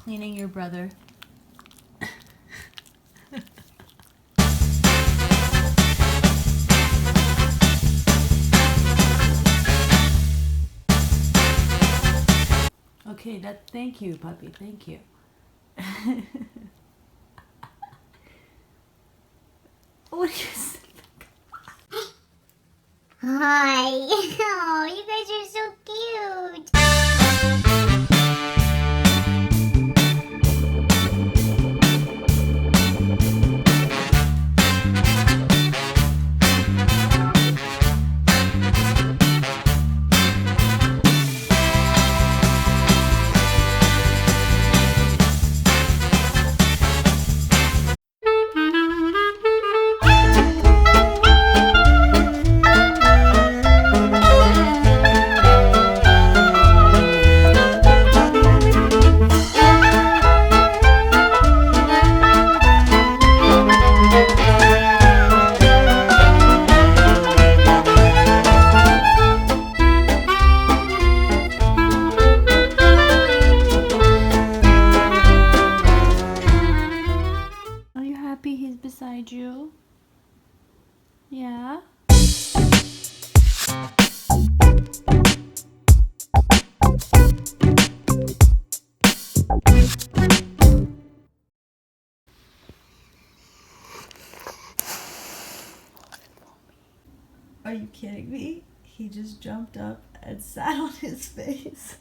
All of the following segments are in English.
cleaning your brother. Okay, thank you, puppy. Thank you. What do you say? Hi. Oh, you guys are so cute. Are you happy he's beside you? Yeah? Are you kidding me? He just jumped up and sat on his face.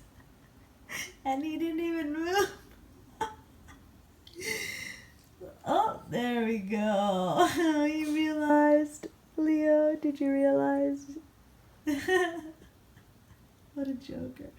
And he didn't even move. Oh, there we go. You realized, Leo, did you realize? What a joker.